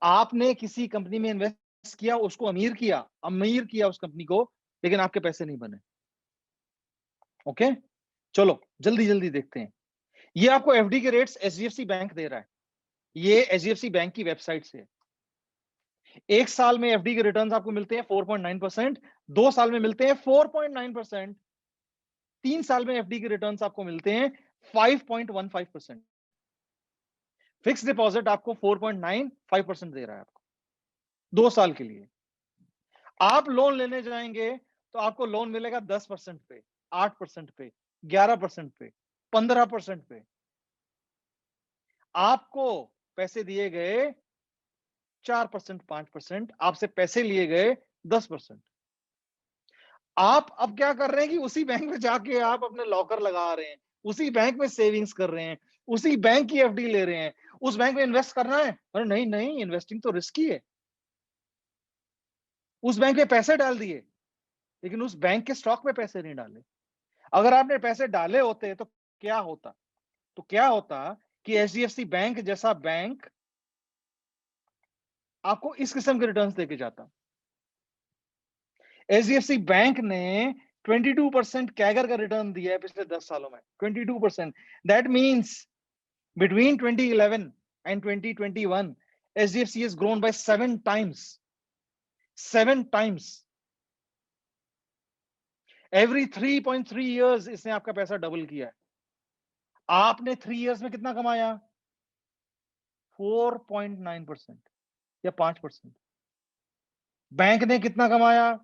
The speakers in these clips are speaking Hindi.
आपने किसी कंपनी में इन्वेस्ट किया, उसको अमीर किया उस कंपनी को, लेकिन आपके पैसे नहीं बने। ओके, चलो जल्दी जल्दी देखते हैं। ये आपको एफडी के रेट्स एचडीएफसी बैंक दे रहा है, ये एचडीएफसी बैंक की वेबसाइट से। एक साल में एफडी के रिटर्न्स आपको मिलते हैं 4.9%, 2 साल में मिलते हैं 4.9%, 3 साल में एफडी के रिटर्न्स आपको मिलते हैं 5.15%। फिक्स डिपॉजिट आपको 4.95% दे रहा है आपको 2 साल के लिए। आप लोन लेने जाएंगे तो आपको लोन मिलेगा 10% पे, 8% पे, 11% पे, 15% पे। आपको पैसे दिए गए 4%, 5%, आपसे पैसे लिए गए 10%। आप अब क्या कर रहे हैं कि उसी बैंक में जाके आप अपने लॉकर लगा रहे हैं, उसी बैंक में सेविंग्स कर रहे हैं, उसी बैंक की एफडी ले रहे हैं। उस बैंक में इन्वेस्ट करना है? अरे नहीं नहीं, इन्वेस्टिंग तो रिस्की है। उस बैंक में पैसे डाल दिए, लेकिन उस बैंक के स्टॉक में पैसे नहीं डाले। अगर आपने पैसे डाले होते तो क्या होता? तो क्या होता कि एचडीएफसी बैंक जैसा बैंक आपको इस किस्म के रिटर्न्स देके जाता। एचडीएफसी बैंक ने 22% कैगर का रिटर्न दिया है पिछले 10 सालों में, 22%। That means between 2011 and 2021 HDFC has grown by 7 times. 7 times. Every 3.3 years इसने आपका पैसा डबल किया है। आपने 3 years में कितना कमाया? 4.9% या 5%। बैंक ने कितना कमाया?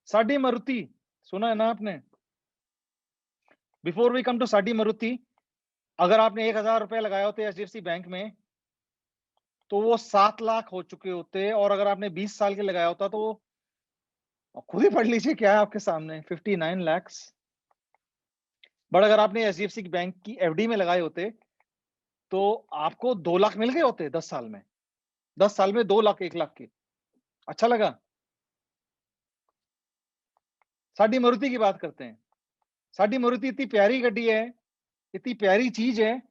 साडी मारुति, सुना है ना आपने? बिफोर वी कम टू साडी मारुति, अगर आपने 1000 रुपए लगाए होते एचडीएफसी बैंक में तो वो 7 लाख हो चुके होते, और अगर आपने 20 साल के लगाया होता तो वो खुद ही पढ़ लीजिए क्या है आपके सामने, 59 लाख। बट अगर आपने एचडीएफसी बैंक की एफडी में लगाए होते तो आपको 2 लाख मिल गए होते 10 साल में। 10 साल में 2 लाख, 1 लाख के। अच्छा लगा? साडी मारुति की बात करते हैं। साडी मारुति इतनी प्यारी गाड़ी है, इतनी प्यारी चीज है,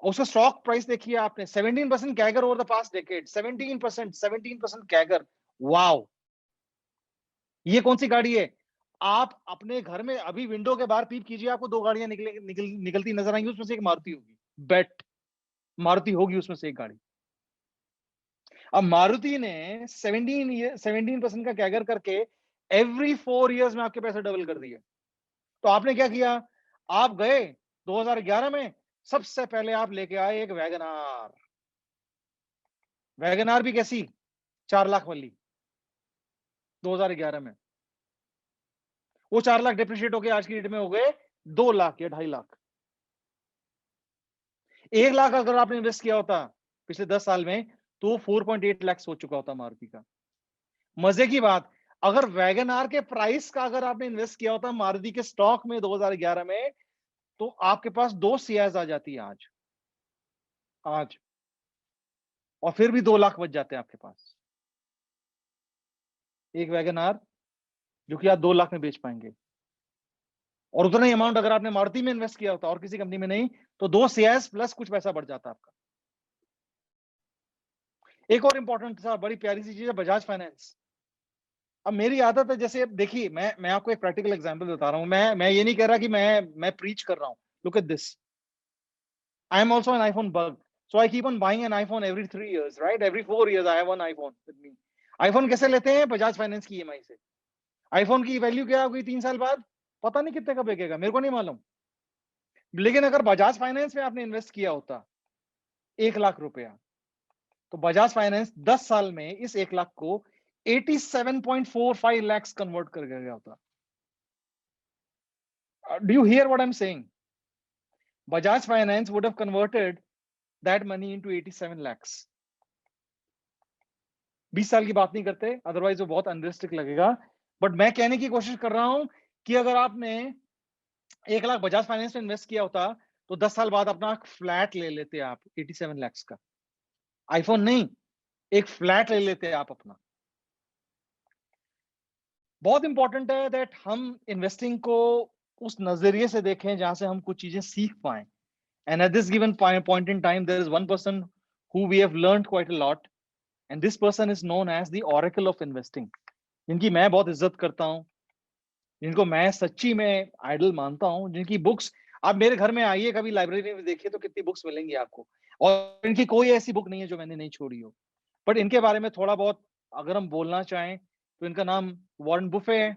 उसका स्टॉक प्राइस देखिए आपने, 17% CAGR over the past decade. 17% CAGR. Wow! ये कौन सी गाड़ी है? आप अपने घर में अभी विंडो के बाहर पीप कीजिए, आपको 2 गाड़ियां निकलती नजर आएंगी, उसमें से एक मारुति होगी। बेट, मारुति होगी उसमें से एक गाड़ी। अब मारुति ने 17% का कैगर करके एवरी 4 इयर्स में आपके पैसे डबल कर दिए। तो आपने क्या किया? आप गए 2011 में, सबसे पहले आप लेके आए एक वैगनार। वैगनार भी कैसी? 4 लाख वाली 2011 में। वो 4 लाख डिप्रिशिएट होके आज की डेट में हो गए 2 लाख या 2.5 लाख। 1 लाख अगर आपने इन्वेस्ट किया होता पिछले 10 साल में तो 4.8 लाख हो चुका होता मारुति का। मजे की बात, अगर वैगन आर के प्राइस का अगर आपने इन्वेस्ट किया होता मारुति के स्टॉक में 2011 में, तो आपके पास 2 शेयर्स आ जाती है आज, और फिर भी 2 लाख बच जाते हैं आपके पास। एक वैगन आर जो कि आप 2 लाख में बेच पाएंगे, और उतना ही अमाउंट अगर आपने मारुति में इन्वेस्ट किया होता और किसी कंपनी में नहीं, तो 2 शेयर्स प्लस कुछ पैसा बढ़ जाता आपका। एक और इंपॉर्टेंट सा बड़ी प्यारी सी चीज है, बजाज फाइनेंस। अब मेरी आदत है, जैसे देखिए, मैं आपको एक प्रैक्टिकल एग्जांपल बता रहा हूं। मैं ये नहीं कह रहा कि मैं प्रीच कर रहा हूं। Look at this, I am also an iPhone bug, so I keep on buying an iPhone every 3 years, right? Every 4 years I have one iPhone with me. IPhone कैसे लेते हैं? बजाज फाइनेंस की ईएमआई से। आईफोन की वैल्यू क्या होगी 3 साल बाद? पता नहीं कितने का बिकेगा, मेरे को नहीं मालूम। लेकिन अगर बजाज फाइनेंस में आपने इन्वेस्ट किया होता 1 लाख रुपया, तो बजाज फाइनेंस 10 साल में इस 1 लाख को 87.45 लाख कन्वर्ट कर गया होता। Do you hear what I'm saying? Bajaj Finance would have converted that money into 87 lakhs. 20 साल की बात नहीं करते, अदरवाइज वो बहुत अनरियलिस्टिक लगेगा। बट मैं कहने की कोशिश कर रहा हूं कि अगर आपने 1 लाख बजाज फाइनेंस में इन्वेस्ट किया होता तो 10 साल बाद अपना फ्लैट ले लेते आप 87 लाख का। आईफोन नहीं, एक फ्लैट ले लेते आप अपना। बहुत इंपॉर्टेंट है दैट हम इन्वेस्टिंग को उस नजरिए से देखें जहां से हम कुछ चीजें सीख पाए। And at this given point in time, there is one person who we have learned quite a lot, and this person is known as the Oracle of Investing, जिनकी मैं बहुत इज्जत करता हूं, जिनको मैं सच्ची में आइडल मानता हूं, जिनकी बुक्स आप मेरे घर में आइए, कभी लाइब्रेरी में देखिए तो कितनी बुक्स मिलेंगी आपको, और इनकी कोई ऐसी बुक नहीं है जो मैंने नहीं छोड़ी हो। बट इनके बारे में थोड़ा बहुत अगर हम बोलना चाहें तो इनका नाम वॉरेन बुफे है।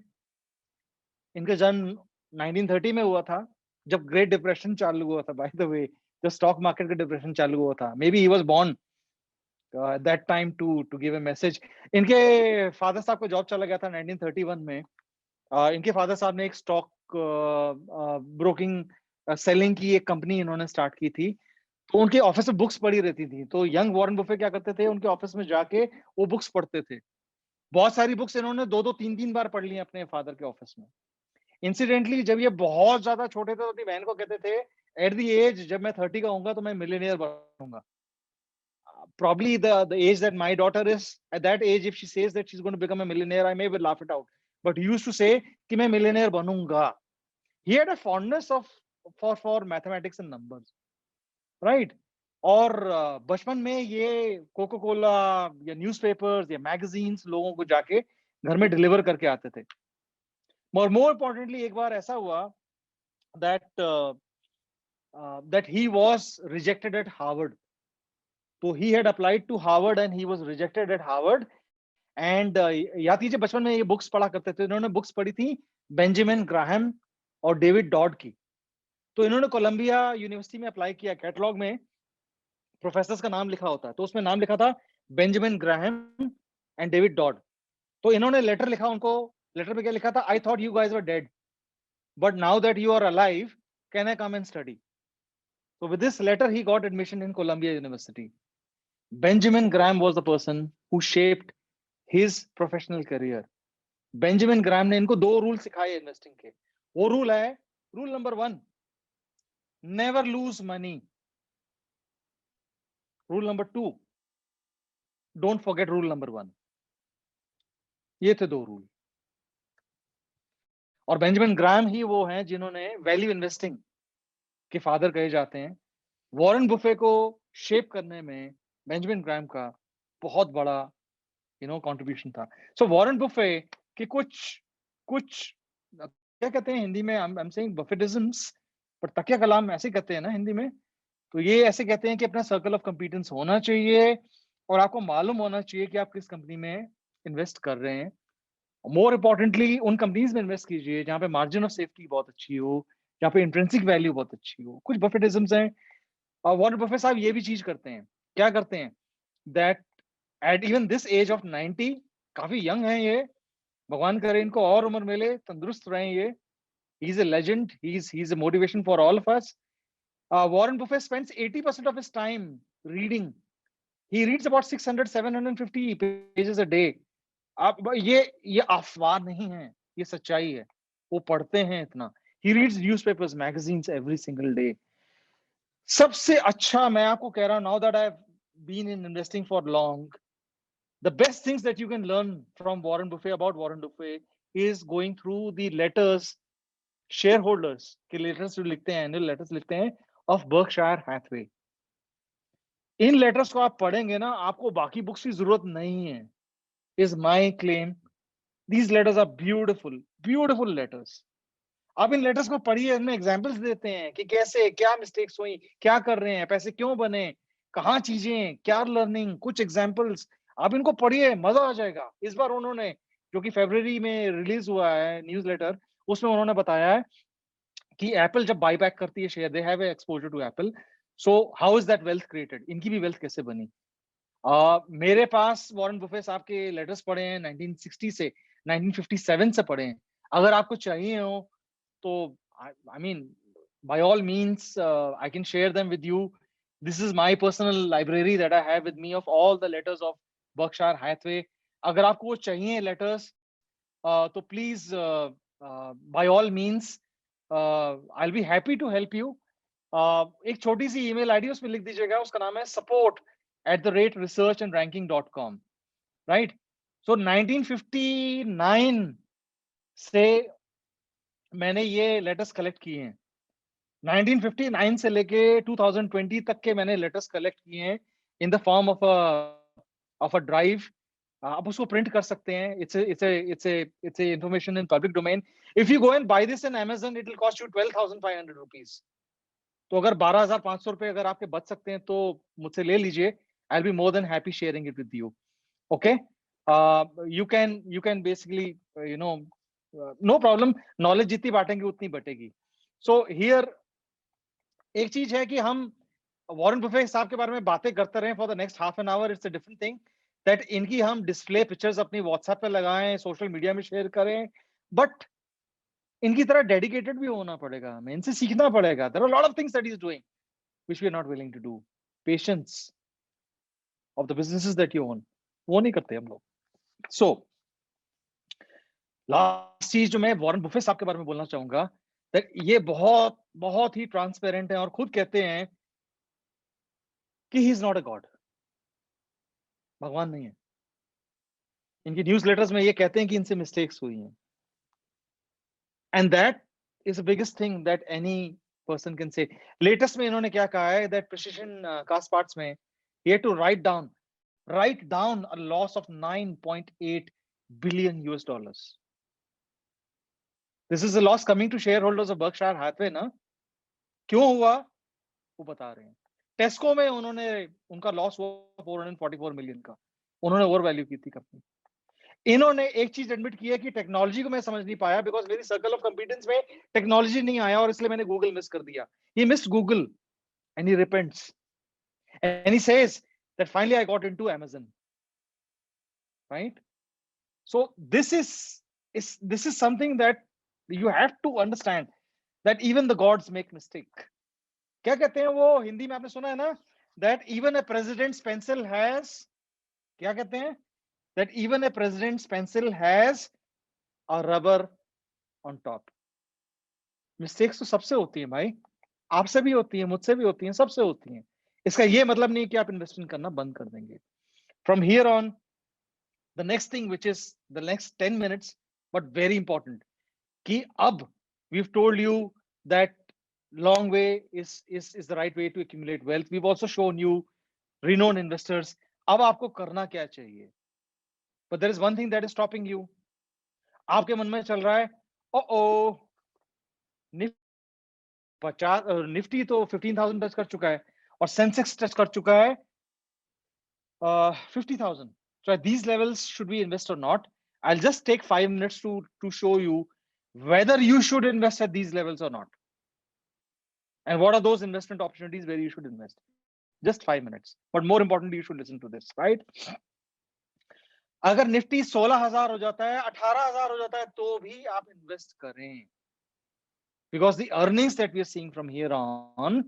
इनका जन्म 1930 में हुआ था, जब ग्रेट डिप्रेशन चालू हुआ था। बाय द वे, जब स्टॉक मार्केट का डिप्रेशन चालू हुआ था, maybe he was born that time to give a message. इनके फादर साहब को जॉब चला गया था 1931 में। इनके फादर साहब ने एक स्टॉक ब्रोकिंग सेलिंग की एक कंपनी इन्होंने स्टार्ट की थी, तो उनके ऑफिस में बुक्स पड़ी रहती थी। तो यंग वॉरेन बुफे क्या करते थे, उनके ऑफिस में जाके वो बुक्स पढ़ते थे। बहुत सारी बुक्स इन्होंने 2-2 3-3 बार पढ़ ली अपने फादर के ऑफिस में। इंसिडेंटली जब ये बहुत ज्यादा छोटे थे तो अपनी बहन को कहते थे, एट द एज जब मैं 30 का होऊंगा तो मैं मिलियनियर बनूंगा। Probably the age that my daughter is, at that age, if she says that she's going to become a millionaire, I may will laugh it out. But he used to say कि मैं millionaire बनूंगा. He had a fondness of for mathematics and numbers, right? और बचपन में ये कोको कोला या न्यूज़पेपर्स या मैगजीन्स लोगों को जाके घर में डिलीवर करके आते थे। और मोर इम्पोर्टेंटली एक बार ऐसा हुआ that that he was rejected at Harvard. तो he had applied to Harvard and he was rejected at Harvard. And याद कीजिए बचपन में ये बुक्स पढ़ा करते थे। इन्होंने बुक्स पढ़ी थी बेंजामिन ग्राहम और डेविड डॉड की। तो इन्होंने कोलंबिया यूनिवर्सिटी में अप्लाई किया। कैटलॉग में प्रोफेसर्स का नाम लिखा होता है, तो उसमें नाम लिखा था Benjamin Graham and David Dodd. तो इन्होंने लेटर लिखा उनको। लेटर में क्या लिखा था, I thought you guys were dead, but now that you are alive can I come and study. So with this letter, he got admission in Columbia University. Benjamin Graham was the person who shaped his professional career. Benjamin Graham ने इनको 2 रूल सिखाए इन्वेस्टिंग के। वो रूल है, rule number 1, never lose money. Rule number 2, don't forget rule number 1। ये थे 2 रूल। और बेंजामिन ग्राहम ही वो हैं जिन्होंने वैल्यू इन्वेस्टिंग के फादर कहे जाते हैं। वॉरेन बुफे को शेप करने में बेंजामिन ग्राहम का बहुत बड़ा कंट्रीब्यूशन था। सो वॉरेन बुफे के कुछ कुछ क्या कहते हैं हिंदी में, आई एम सेइंग बफेटिज्म्स, पर तकिया कलाम ऐसे कहते हैं ना हिंदी में। तो ये ऐसे कहते हैं कि अपना सर्कल ऑफ कंपिटेंस होना चाहिए और आपको मालूम होना चाहिए कि आप किस कंपनी में इन्वेस्ट कर रहे हैं। मोर इम्पोर्टेंटली उन कंपनीज में इन्वेस्ट कीजिए जहाँ पे मार्जिन ऑफ सेफ्टी बहुत अच्छी हो, जहाँ पे इंट्रिंसिक वैल्यू बहुत अच्छी हो। कुछ बफेटिज्म्स हैं। और वॉरेन बफेट साहब ये भी चीज करते हैं। क्या करते हैं, that at even this age of 90, काफी यंग है ये, भगवान करे इनको और उम्र मिले, तंदुरुस्त रहें ये। He is a legend, he is a motivation for all of us. Warren Buffett spends 80% of his time reading. He reads about 600-750 pages a day. आप ये अफवाह नहीं है, ये सच्चाई है। वो पढ़ते हैं इतना। He reads newspapers, magazines every single day. सबसे अच्छा मैं आपको कह रहा हूं, now that I've been in investing for long, the best things that you can learn from Warren Buffett, about Warren Buffett, is going through the letters, shareholders के letters जो लिखते हैं, annual letters लिखते हैं of Berkshire Hathaway. In letters को आप पढ़ेंगे ना, आपको बाकी बुक्स की जरूरत नहीं है, is my claim. These letters are beautiful, beautiful letters. आप इन लेटर्स को पढ़िए, इनमें एग्जाम्पल्स देते हैं कि कैसे क्या मिस्टेक्स हुई, क्या कर रहे हैं, पैसे क्यों बने, कहाँ चीजें, क्या लर्निंग, कुछ एग्जाम्पल्स। आप इनको पढ़िए, मजा आ जाएगा। इस बार उन्होंने, जो कि फरवरी में रिलीज हुआ है न्यूज लेटर, उसमें उन्होंने बताया है कि एप्पल जब बाईबैक करती है share, they have exposure to Apple, so how is that wealth created, इनकी भी वेल्थ कैसे बनी। मेरे पास वॉरेन बुफे साहब के लेटर्स पढ़े हैं 1960 से 1957 से पढ़े हैं। अगर आपको चाहिए हो तो I mean by all means I can share them with you. This is my personal library that I have with me of all the letters of Berkshire Hathaway. अगर आपको वो चाहिए लेटर्स तो please by all means I'll be happy to help you. एक छोटी सी ईमेल आईडी उसमें लिख दीजिएगा, उसका नाम है support@researchandranking.com, राइट। सो 1959 से मैंने ये लेटर्स कलेक्ट किए हैं। 1959 से लेके 2020 तक के मैंने लेटर्स कलेक्ट किए हैं in the form of a drive. आप उसको प्रिंट कर सकते हैं। It's a information in public domain. If you go and buy this in Amazon, it will cost you 12,500 rupees. तो अगर 12,500 रुपए अगर आपके बच सकते हैं तो मुझसे ले लीजिए। I will be more than happy sharing it with you. Okay, you can basically you know no problem. Knowledge जितनी बांटेंगे उतनी बटेगी। सो हियर एक चीज है कि हम वॉरेन बफे साहब के बारे में बातें करते रहे for the next half an hour. It's a different thing that इनकी हम डिस्प्ले पिक्चर्स अपनी व्हाट्सएप पे लगाएं, सोशल मीडिया में शेयर करें, बट इनकी तरह डेडिकेटेड भी होना पड़ेगा हमें। इनसे सीखना पड़ेगा। There are lot of things that he is doing which we are not willing to do. Patience of the businesses that you own, वो नहीं करते हम लोग। सो लास्ट चीज जो मैं वॉरेन बफे साहब के बारे में बोलना चाहूंगा, दैट ये बहुत बहुत ही ट्रांसपेरेंट है और खुद कहते हैं कि he is not a God, भगवान नहीं है। इनकी न्यूज लेटर्स में ये कहते हैं कि इनसे मिस्टेक्स हुई हैं, and that is the biggest thing that any person can say. Latest में इन्होंने क्या कहा है दैट प्रिसिशन कास्ट पार्ट्स में ये to write down a loss of 9.8 billion US dollars. This is a loss coming to shareholders of Berkshire Hathaway ना। क्यों हुआ वो बता रहे हैं। टेस्को में उन्होंने उनका लॉस हुआ 444 मिलियन का, उन्होंने ओवर वैल्यू की थी कंपनी। इन्होंने एक चीज एडमिट की है कि टेक्नोलॉजी को मैं समझ नहीं पाया बिकॉज मेरी सर्कल ऑफ कंपिटेंस में टेक्नोलॉजी नहीं आया और इसलिए मैंने गूगल मिस कर दिया। He missed Google and he repents and he says that finally I got into Amazon, right? So this is something that you have to understand that even the gods make mistake. क्या कहते हैं वो हिंदी में आपने सुना है ना, that even a president's pencil has, क्या कहते हैं, that even a president's pencil has a rubber on top. Mistakes तो सबसे होती है भाई, आपसे भी होती है, मुझसे भी होती है, सबसे होती हैं। इसका ये मतलब नहीं कि आप इन्वेस्टमेंट करना बंद कर देंगे। From here on the next thing which is the next 10 minutes but very important कि अब we've told you that long way is the right way to accumulate wealth. We've also shown you renowned investors. अब आपको करना क्या चाहिए? But there is one thing that is stopping you. आपके मन में चल रहा है ओ निफ्टी तो 15,000 टच कर चुका है और सेंसेक्स टच कर चुका है 50,000. So at these levels, should we invest or not? I'll just take 5 minutes to show you whether you should invest at these levels or not. And what are those investment opportunities where you should invest? Just 5 minutes. But more importantly, you should listen to this, right? अगर निफ्टी 16,000 हो जाता है, 18,000 हो जाता है तो भी आप इन्वेस्ट करें, because the earnings that we are seeing from here on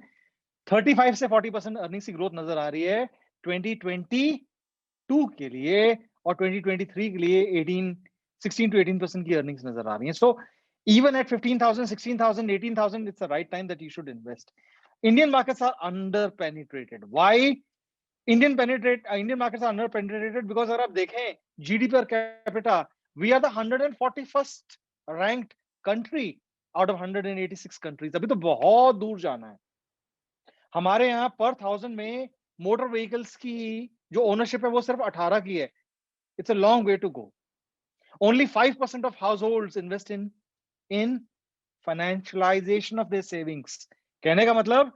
35 से 40% अर्निंग्स की ग्रोथ नजर आ रही है 2022 के लिए और 2023 के लिए 16 to 18% की अर्निंग्स नजर आ रही हैं. So even at 15,000, 16,000, 18,000, it's the right time that you should invest. Indian markets are under penetrated. Why Indian markets are under penetrated? Because अगर आप देखें GDP per capita, we are the 141st ranked country out of 186 countries. अभी तो बहुत दूर जाना है. हमारे यहाँ पर 1000 में मोटर व्हीकल्स की जो ओनरशिप है वो सिर्फ 18 की है. It's a long way to go. Only 5% of households invest in financialization of their savings. कहने का मतलब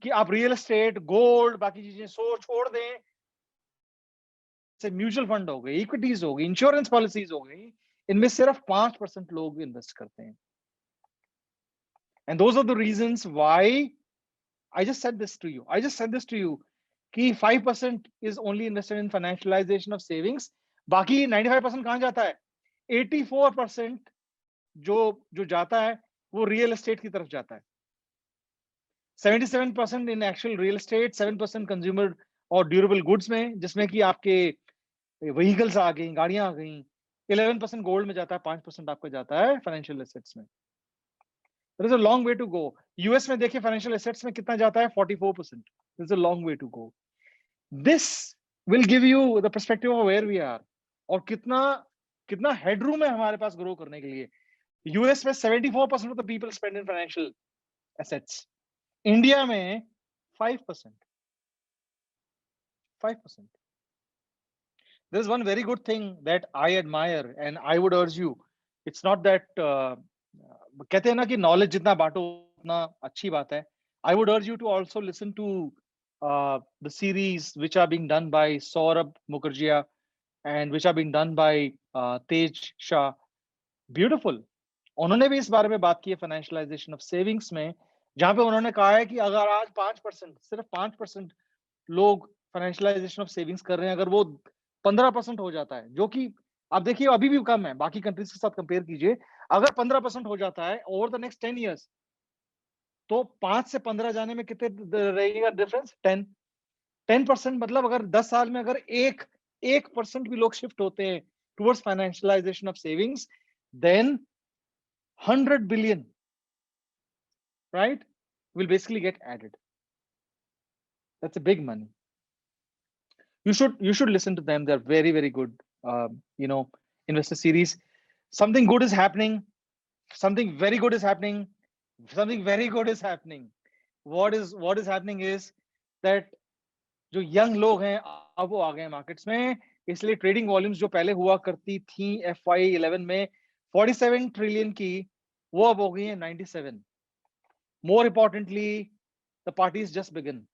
कि आप रियल एस्टेट, गोल्ड, बाकी चीजें छोड़ दें, से म्यूचुअल फंड हो गई, इक्विटीज हो गई, इंश्योरेंस पॉलिसीज हो गई, इनमें सिर्फ 5% लोग इन्वेस्ट करते हैं. And those are the reasons why I just said this to you कि 5% is only invested in financialization of savings. बाकी 95% कहां जाता है? 84% जो जाता है वो रियल एस्टेट की तरफ जाता है. 77% इन एक्चुअल रियल एस्टेट, 7% कंज्यूमर और ड्यूरेबल गुड्स में, जिसमें कि आपके व्हीकल्स आ गई, गाड़ियां आ गई. 11% गोल्ड में जाता है, 5% आपका जाता है फाइनेंशियल एसेट्स में. There is a long way to go. US में देखिए फाइनेंशियल एसेट्स में कितना जाता है? 44%. There is a long way to go. This will give you the perspective of where we are और कितना हेडरूम है हमारे पास ग्रो करने के लिए. यूएस में 74% of the people spend in financial assets. India में 5%. 5%. There's one very good thing that I admire and I would urge you. It's not that कहते हैं ना कि knowledge जितना बांटो उतना अच्छी बात है. I would urge you to also listen to the series which are being done by Saurabh Mukherjee and which are being done by Tej Shah. Beautiful. उन्होंने भी इस बारे में बात की है फाइनेंशियलाइजेशन ऑफ सेविंग्स में, जहां पे उन्होंने कहा है कि अगर आज 5%, सिर्फ 5% लोग फाइनेंशियलाइजेशन ऑफ सेविंग्स कर रहे हैं, अगर वो 15% हो जाता है, जो कि आप देखिए अभी भी कम है, बाकी कंट्रीज के साथ कंपेयर कीजिए, अगर 15% हो जाता है ओवर द नेक्स्ट 10 इयर्स, तो 5 से 15 जाने में कितने रहेगा डिफरेंस? 10%. मतलब अगर 10 साल में अगर 1% भी लोग शिफ्ट होते हैं towards financialisation of savings, then 100 billion, right, will basically get added. That's a big money. You should listen to them. They're very, very good, investor series. Something good is happening. Something very good is happening. Something very good is happening. What is happening is that जो यंग लोग हैं अब वो आ गए मार्केट्स में, इसलिए ट्रेडिंग वॉल्यूम्स जो पहले हुआ करती थी FY11 में 47 ट्रिलियन की, वो अब हो गई है 97. More importantly, the parties just begun.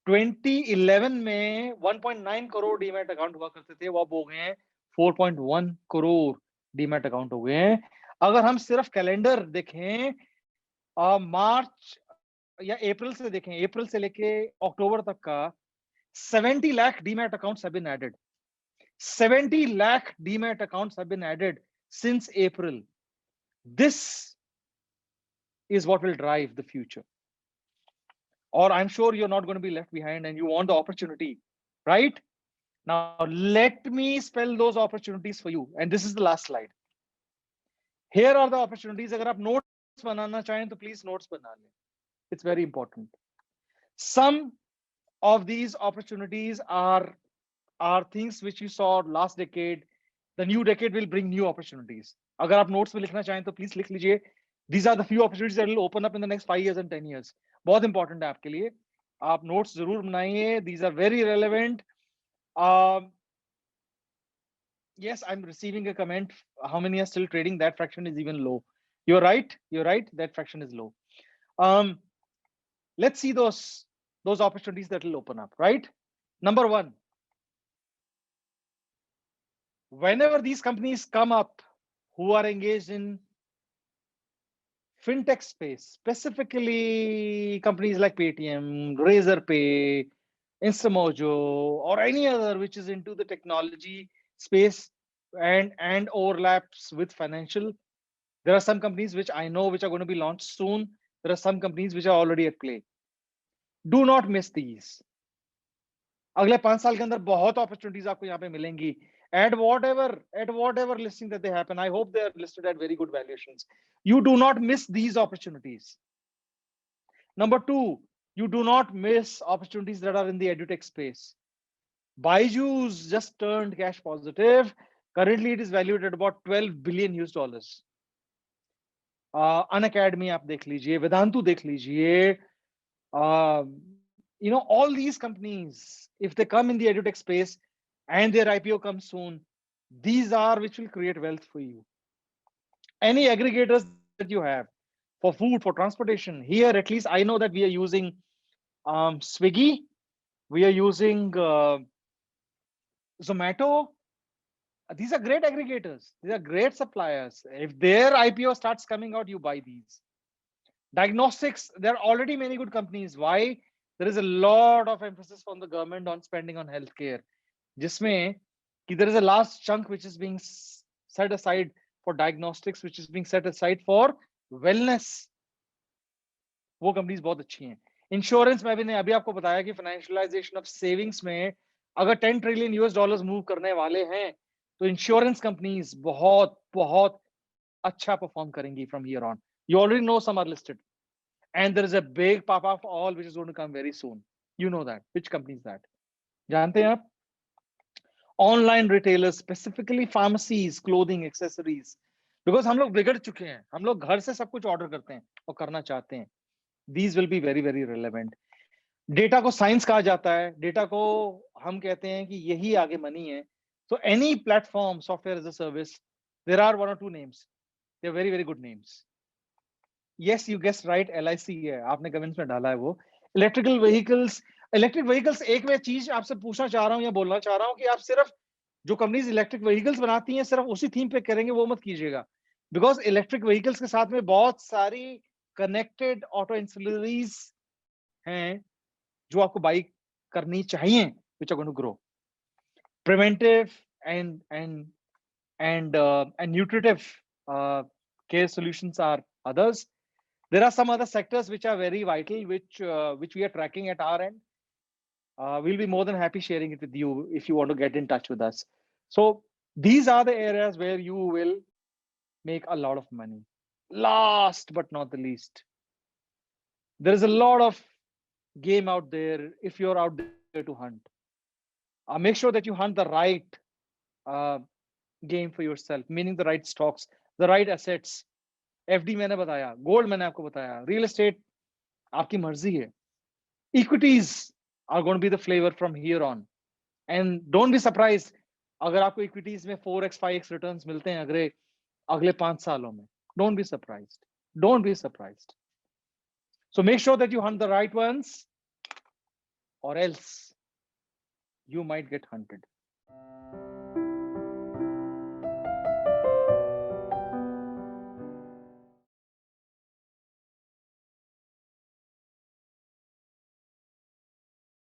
2011 में 1.9 करोड़ डीमैट अकाउंट हुआ करते थे, वो अब हो गए हैं 4.1 करोड़ डीमैट अकाउंट हो गए हैं. अगर हम सिर्फ कैलेंडर देखें, मार्च या अप्रैल से देखें, अप्रैल से लेके अक्टूबर तक का 70 lakh demat accounts have been added. 70 lakh demat accounts have been added since April. This is what will drive the future. Or I'm sure you're not going to be left behind and you want the opportunity, right? Now, let me spell those opportunities for you. And this is the last slide. Here are the opportunities. Agar aap notes banana chahen, to please notes bana lein. It's very important. Some of these opportunities are things which you saw last decade. The new decade will bring new opportunities. Agar aap notes mein likhna chahen, to please likh lijiye. These are the few opportunities that will open up in the next 5 years and 10 years. बहुत इंपॉर्टेंट है आपके लिए, आप नोट्स जरूर बनाइए. These are very relevant. Yes, I'm receiving a comment. How many are still trading? That fraction is even low. You're right. That fraction is low. Let's see those opportunities that will open up, right? Number one, whenever these companies come up who are engaged in fintech space, specifically companies like Paytm, Razorpay, Instamojo, or any other which is into the technology space and overlaps with financial. There are some companies which I know which are going to be launched soon. There are some companies which are already at play. Do not miss these. अगले 5 साल के अंदर बहुत opportunities आपको यहाँ पे मिलेंगी. At whatever listing that they happen, I hope they are listed at very good valuations. You do not miss these opportunities. Number two, you do not miss opportunities that are in the edutech space. Byju's just turned cash positive. Currently, it is valued at about $12 billion. Unacademy आप देख लीजिए, Vedantu देख लीजिए. All these companies, if they come in the edutech space and their IPO comes soon, these are which will create wealth for you. Any aggregators that you have for food, for transportation, here at least I know that we are using Swiggy, we are using Zomato. These are great aggregators. These are great suppliers. If their IPO starts coming out, you buy these. Diagnostics, there are already many good companies. Why? There is a lot of emphasis from the government on spending on healthcare. Jisme ki there is a large chunk which is being set aside for diagnostics, which is being set aside for wellness. वो companies बहुत अच्छी हैं. Insurance में भी ने अभी आपको बताया कि financialization of savings में अगर $10 trillion move करने वाले हैं, तो insurance companies बहुत अच्छा perform करेंगी from here on. You already know some are listed. And there is a big papa of all which is going to come very soon. You know that. Which company is that? जानते हैं आप? Online retailers, specifically pharmacies, clothing, accessories. Because हम लोग बिगड़ चुके हैं. हम लोग घर से सब कुछ ऑर्डर करते हैं और करना चाहते हैं. these will be very very relevant. Data को साइंस कहा जाता है, डेटा को हम कहते हैं कि यही आगे मनी है. So any platform, software as a service, there are one or two names. They're very very good names. Yes, you guessed right, LIC है, आपने कमेंट्स में डाला है वो. इलेक्ट्रिकल व्हीकल्स, एक मैं चीज आपसे पूछना चाह रहा हूँ या बोलना चाह रहा हूँ कि आप सिर्फ जो कंपनीज इलेक्ट्रिक व्हीकल्स बनाती हैं सिर्फ उसी थीम पे करेंगे वो मत कीजिएगा, बिकॉज इलेक्ट्रिक व्हीकल्स के साथ में बहुत सारी कनेक्टेड ऑटो इंसिलरीज हैं जो आपको बाई करनी चाहिए, which are going to grow. Preventive and nutritive care solutions are others. There are some other sectors which are very vital, which we are tracking at our end. We'll be more than happy sharing it with you if you want to get in touch with us. So these are the areas where you will make a lot of money. Last but not the least, there is a lot of game out there if you're out there to hunt. Make sure that you hunt the right game for yourself, meaning the right stocks, the right assets. FD मैंने बताया, gold मैंने आपको बताया, real estate आपकी मर्जी है. Equities are going to be the flavor from here on. And don't be surprised अगर आपको equities में 4x 5x returns मिलते हैं अगले 5 सालों में. Don't be surprised. Don't be surprised. So make sure that you hunt the right ones, or else you might get hunted.